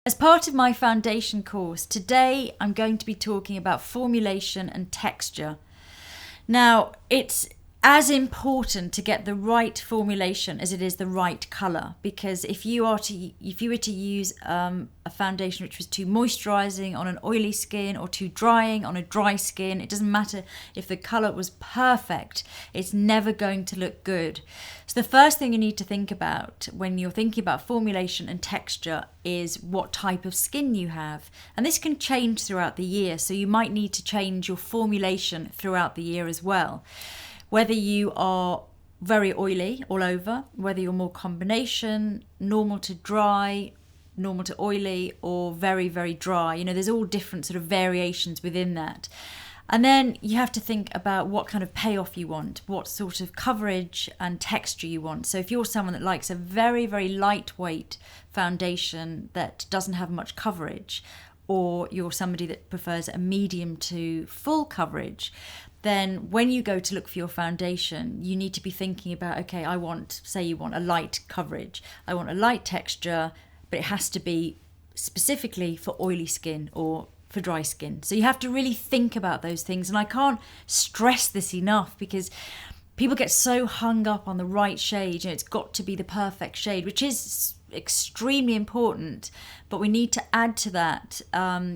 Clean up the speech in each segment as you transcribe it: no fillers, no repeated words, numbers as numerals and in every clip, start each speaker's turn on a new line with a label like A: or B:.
A: As part of my foundation course, today I'm going to be talking about formulation and texture. Now, it's as important to get the right formulation as it is the right colour, because if you were to use a foundation which was too moisturising on an oily skin or too drying on a dry skin, it doesn't matter if the colour was perfect, it's never going to look good. So the first thing you need to think about when you're thinking about formulation and texture is what type of skin you have. And this can change throughout the year, so you might need to change your formulation throughout the year as well. Whether you are very oily all over, whether you're more combination, normal to dry, normal to oily, or very, very dry. There's all different sort of variations within that. And then you have to think about what kind of payoff you want, what sort of coverage and texture you want. So if you're someone that likes a very, very lightweight foundation that doesn't have much coverage, or you're somebody that prefers a medium to full coverage, then when you go to look for your foundation, you need to be thinking about, okay, say you want a light coverage. I want a light texture, but it has to be specifically for oily skin or for dry skin. So you have to really think about those things. And I can't stress this enough, because people get so hung up on the right shade. It's got to be the perfect shade, which is extremely important, but we need to add to that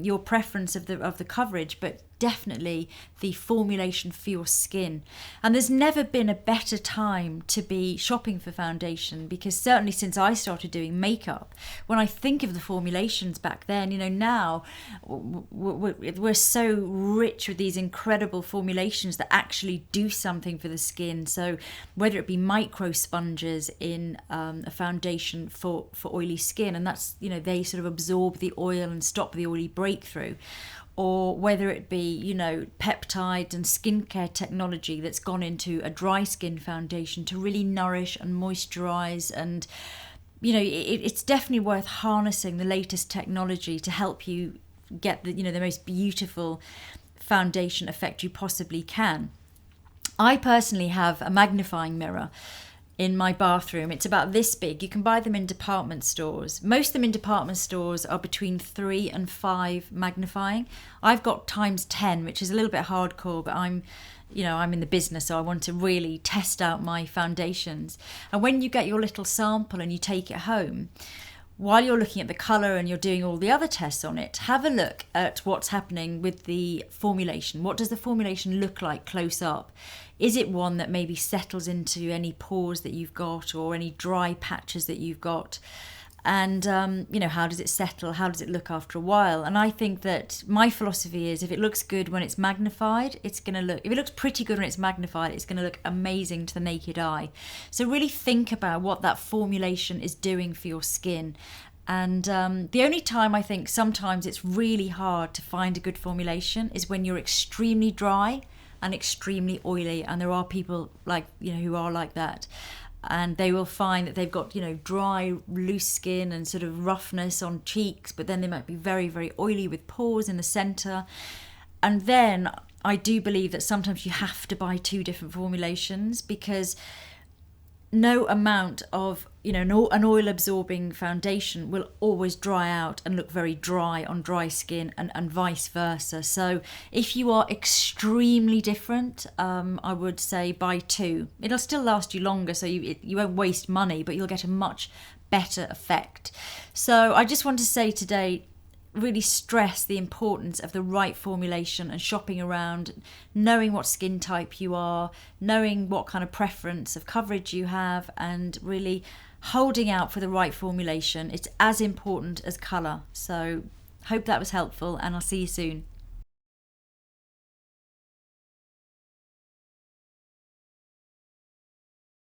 A: your preference of the coverage, but definitely the formulation for your skin. And there's never been a better time to be shopping for foundation, because certainly since I started doing makeup, when I think of the formulations back then, now we're so rich with these incredible formulations that actually do something for the skin. So whether it be micro sponges in a foundation for oily skin, and that's, they sort of absorb the oil and stop the oily breakthrough, or whether it be, peptide and skincare technology that's gone into a dry skin foundation to really nourish and moisturize. And, it's definitely worth harnessing the latest technology to help you get the most beautiful foundation effect you possibly can. I personally have a magnifying mirror in my bathroom. It's about this big. You can buy them in department stores. Most of them in department stores are between 3 and 5 magnifying. I've got times 10, which is a little bit hardcore, but I'm in the business, so I want to really test out my foundations. And when you get your little sample and you take it home, while you're looking at the colour and you're doing all the other tests on it, have a look at what's happening with the formulation. What does the formulation look like close up? Is it one that maybe settles into any pores that you've got or any dry patches that you've got? And, how does it settle? How does it look after a while? And I think that my philosophy is, if it looks good when it's magnified, if it looks pretty good when it's magnified, it's going to look amazing to the naked eye. So really think about what that formulation is doing for your skin. And the only time I think sometimes it's really hard to find a good formulation is when you're extremely dry and extremely oily. And there are people who are like that. And they will find that they've got, dry, loose skin and sort of roughness on cheeks, but then they might be very, very oily with pores in the centre. And then I do believe that sometimes you have to buy 2 different formulations, because no amount of, an oil-absorbing foundation will always dry out and look very dry on dry skin, and vice versa. So if you are extremely different, I would say buy 2. It'll still last you longer, so you won't waste money, but you'll get a much better effect. So I just want to say today, really stress the importance of the right formulation and shopping around, knowing what skin type you are, knowing what kind of preference of coverage you have, and really holding out for the right formulation. It's as important as colour. So hope that was helpful, and I'll see you soon.